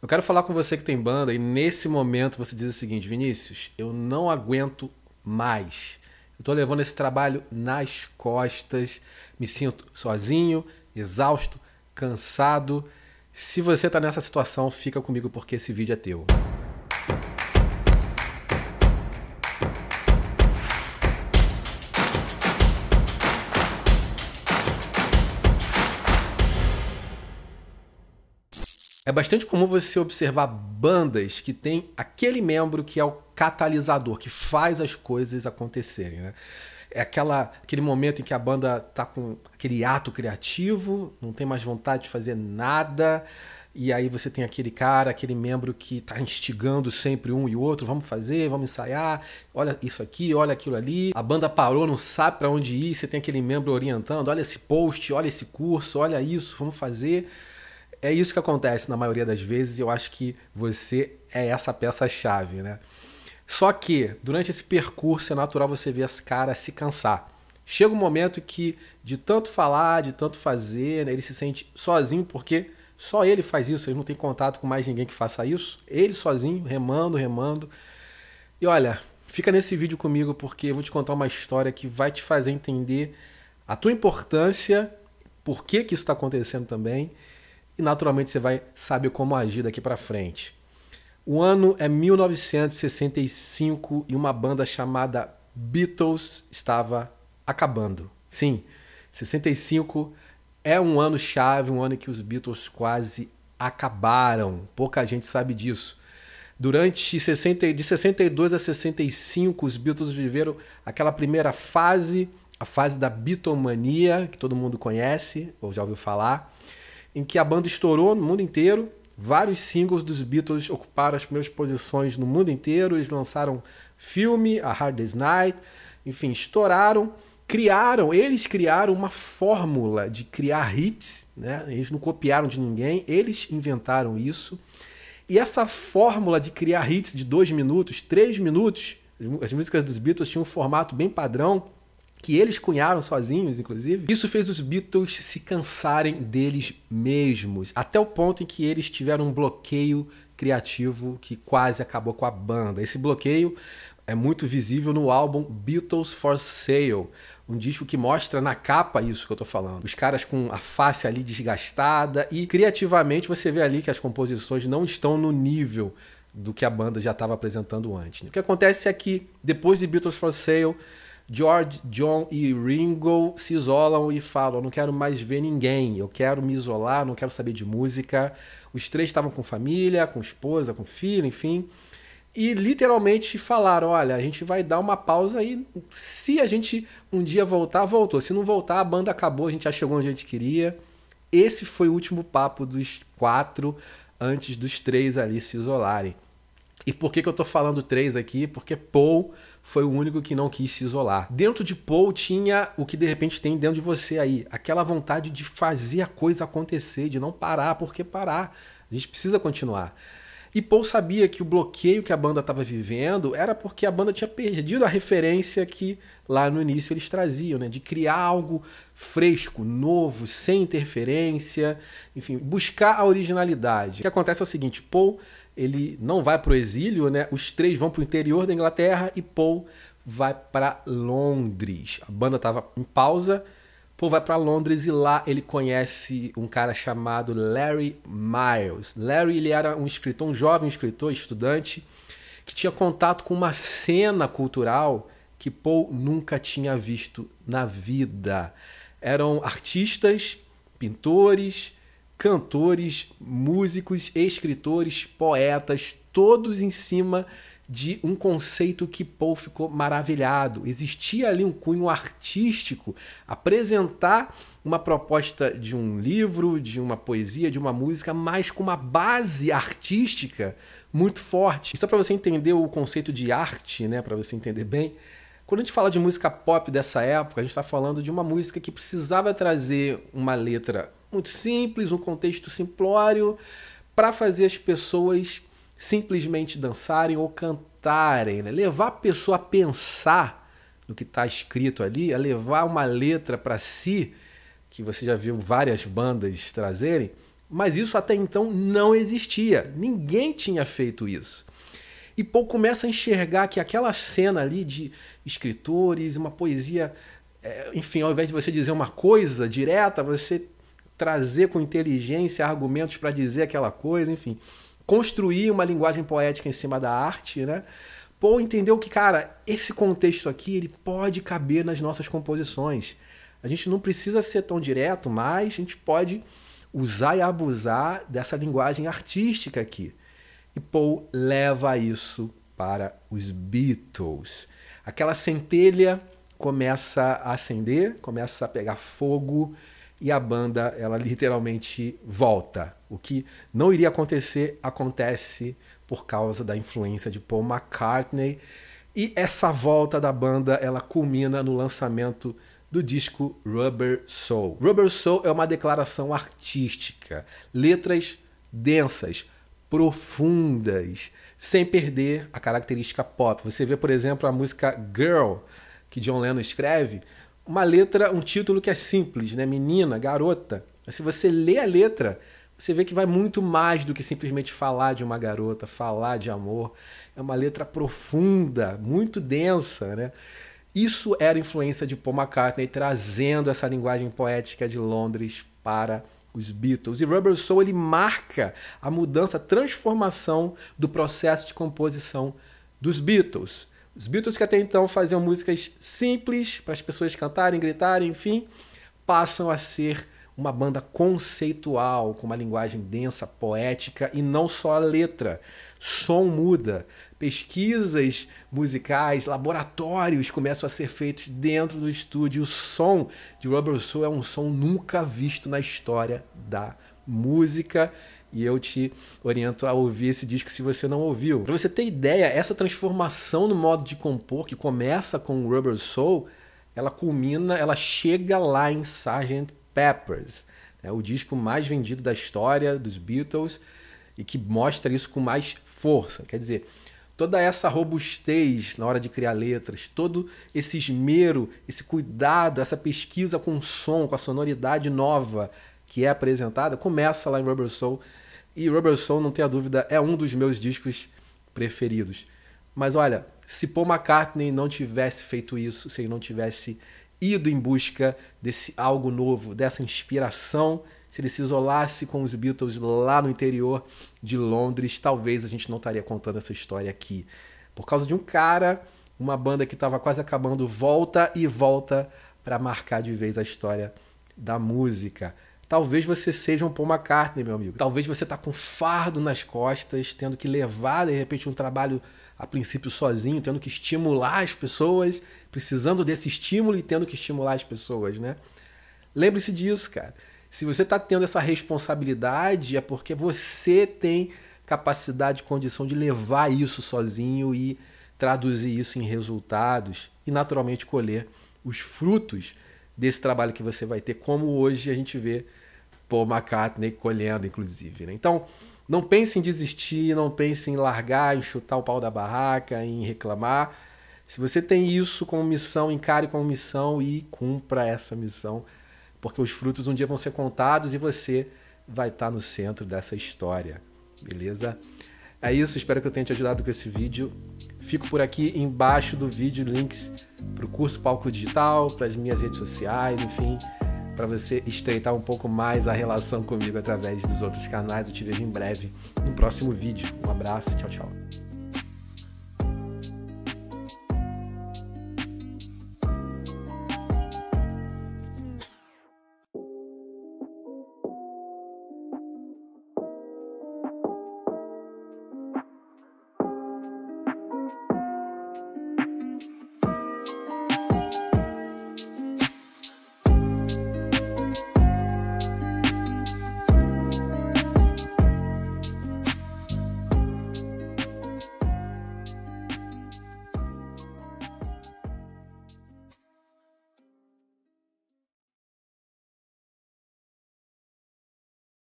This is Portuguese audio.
Eu quero falar com você que tem banda e nesse momento você diz o seguinte: Vinícius, eu não aguento mais. Eu tô levando esse trabalho nas costas, me sinto sozinho, exausto, cansado. Se você tá nessa situação, fica comigo porque esse vídeo é teu. É bastante comum você observar bandas que tem aquele membro que é o catalisador, que faz as coisas acontecerem, né? É aquele momento em que a banda tá com aquele ato criativo, não tem mais vontade de fazer nada, e aí você tem aquele cara, aquele membro que tá instigando sempre um e outro, vamos fazer, vamos ensaiar, olha isso aqui, olha aquilo ali. A banda parou, não sabe para onde ir, você tem aquele membro orientando, olha esse post, olha esse curso, olha isso, vamos fazer. É isso que acontece na maioria das vezes e eu acho que você é essa peça-chave, né? Só que, durante esse percurso, é natural você ver esse cara se cansar. Chega um momento que, de tanto falar, de tanto fazer, né, ele se sente sozinho, porque só ele faz isso, ele não tem contato com mais ninguém que faça isso. Ele sozinho, remando, remando. E olha, fica nesse vídeo comigo porque eu vou te contar uma história que vai te fazer entender a tua importância, por que isso está acontecendo também, e naturalmente você vai saber como agir daqui para frente. O ano é 1965 e uma banda chamada Beatles estava acabando. Sim, 65 é um ano chave, um ano em que os Beatles quase acabaram. Pouca gente sabe disso. De 62 a 65, os Beatles viveram aquela primeira fase, a fase da Beatlemania, que todo mundo conhece, ou já ouviu falar, em que a banda estourou no mundo inteiro. Vários singles dos Beatles ocuparam as primeiras posições no mundo inteiro. Eles lançaram filme, A Hard Day's Night, enfim, estouraram. Eles criaram uma fórmula de criar hits, né? Eles não copiaram de ninguém, eles inventaram isso. E essa fórmula de criar hits de 2 minutos, 3 minutos, as músicas dos Beatles tinham um formato bem padrão, que eles cunharam sozinhos, inclusive. Isso fez os Beatles se cansarem deles mesmos, até o ponto em que eles tiveram um bloqueio criativo que quase acabou com a banda. Esse bloqueio é muito visível no álbum Beatles for Sale, um disco que mostra na capa isso que eu tô falando. Os caras com a face ali desgastada e criativamente você vê ali que as composições não estão no nível do que a banda já estava apresentando antes. O que acontece é que depois de Beatles for Sale, George, John e Ringo se isolam e falam: eu não quero mais ver ninguém, eu quero me isolar, não quero saber de música. Os três estavam com família, com esposa, com filho, enfim. E literalmente falaram: olha, a gente vai dar uma pausa aí. Se a gente um dia voltar, voltou. Se não voltar, a banda acabou, a gente já chegou onde a gente queria. Esse foi o último papo dos 4 antes dos 3 ali se isolarem. E por que eu tô falando 3 aqui? Porque Paul foi o único que não quis se isolar. Dentro de Paul tinha o que de repente tem dentro de você aí. Aquela vontade de fazer a coisa acontecer, de não parar. Por que parar? A gente precisa continuar. E Paul sabia que o bloqueio que a banda estava vivendo era porque a banda tinha perdido a referência que lá no início eles traziam, né? De criar algo fresco, novo, sem interferência, enfim, buscar a originalidade. O que acontece é o seguinte: Paul, ele não vai para o exílio, né? Os 3 vão para o interior da Inglaterra e Paul vai para Londres. A banda estava em pausa, Paul vai para Londres e lá ele conhece um cara chamado Larry Miles. Larry, ele era um escritor, um jovem escritor, estudante, que tinha contato com uma cena cultural que Paul nunca tinha visto na vida. Eram artistas, pintores, cantores, músicos, escritores, poetas, todos em cima de um conceito que Paul ficou maravilhado. Existia ali um cunho artístico, apresentar uma proposta de um livro, de uma poesia, de uma música, mas com uma base artística muito forte. Isso é para você entender o conceito de arte, né? Para você entender bem. Quando a gente fala de música pop dessa época, a gente está falando de uma música que precisava trazer uma letra muito simples, um contexto simplório, para fazer as pessoas simplesmente dançarem ou cantarem, né? Levar a pessoa a pensar no que está escrito ali, a levar uma letra para si, que você já viu várias bandas trazerem, Mas isso até então não existia. Ninguém tinha feito isso. E Paul começa a enxergar que aquela cena ali de escritores, uma poesia, enfim, ao invés de você dizer uma coisa direta, você trazer com inteligência argumentos para dizer aquela coisa, enfim, construir uma linguagem poética em cima da arte, né? Paul entendeu que, cara, esse contexto aqui ele pode caber nas nossas composições. A gente não precisa ser tão direto, mas a gente pode usar e abusar dessa linguagem artística aqui. E Paul leva isso para os Beatles. Aquela centelha começa a acender, começa a pegar fogo e a banda, ela literalmente volta. O que não iria acontecer, acontece por causa da influência de Paul McCartney. E essa volta da banda, ela culmina no lançamento do disco Rubber Soul. Rubber Soul é uma declaração artística, letras densas, profundas, sem perder a característica pop. Você vê, por exemplo, a música Girl, que John Lennon escreve, uma letra, um título que é simples, né? Menina, garota. Mas se você lê a letra, você vê que vai muito mais do que simplesmente falar de uma garota, falar de amor. É uma letra profunda, muito densa, né? Isso era influência de Paul McCartney, trazendo essa linguagem poética de Londres para os Beatles. E Rubber Soul ele marca a mudança, a transformação do processo de composição dos Beatles. Os Beatles que até então faziam músicas simples para as pessoas cantarem, gritarem, enfim, passam a ser uma banda conceitual, com uma linguagem densa, poética e não só a letra. Som muda, pesquisas musicais, laboratórios começam a ser feitos dentro do estúdio. O som de Rubber Soul é um som nunca visto na história da música. E eu te oriento a ouvir esse disco se você não ouviu. Para você ter ideia, essa transformação no modo de compor, que começa com Rubber Soul, ela culmina, ela chega lá em Sgt. Pepper's, né, o disco mais vendido da história dos Beatles e que mostra isso com mais força. Quer dizer, toda essa robustez na hora de criar letras, todo esse esmero, esse cuidado, essa pesquisa com o som, com a sonoridade nova que é apresentada, começa lá em Rubber Soul. E Rubber Soul, não tenha dúvida, é um dos meus discos preferidos. Mas olha, se Paul McCartney não tivesse feito isso, se ele não tivesse ido em busca desse algo novo, dessa inspiração, se ele se isolasse com os Beatles lá no interior de Londres, talvez a gente não estaria contando essa história aqui. Por causa de um cara, uma banda que estava quase acabando, volta e volta para marcar de vez a história da música. Talvez você seja um Paul McCartney, meu amigo. Talvez você está com fardo nas costas, tendo que levar, de repente, um trabalho a princípio sozinho, tendo que estimular as pessoas, precisando desse estímulo e tendo que estimular as pessoas, né? Lembre-se disso, cara. Se você está tendo essa responsabilidade, é porque você tem capacidade e condição de levar isso sozinho e traduzir isso em resultados e, naturalmente, colher os frutos desse trabalho que você vai ter, como hoje a gente vê Paul McCartney colhendo, inclusive, né? Então, não pense em desistir, não pense em largar, em chutar o pau da barraca, em reclamar. Se você tem isso como missão, encare como missão e cumpra essa missão, porque os frutos um dia vão ser contados e você vai estar no centro dessa história, beleza? É isso, espero que eu tenha te ajudado com esse vídeo. Fico por aqui embaixo do vídeo, links para o curso Palco Digital, para as minhas redes sociais, enfim, para você estreitar um pouco mais a relação comigo através dos outros canais. Eu te vejo em breve no próximo vídeo. Um abraço, tchau, tchau.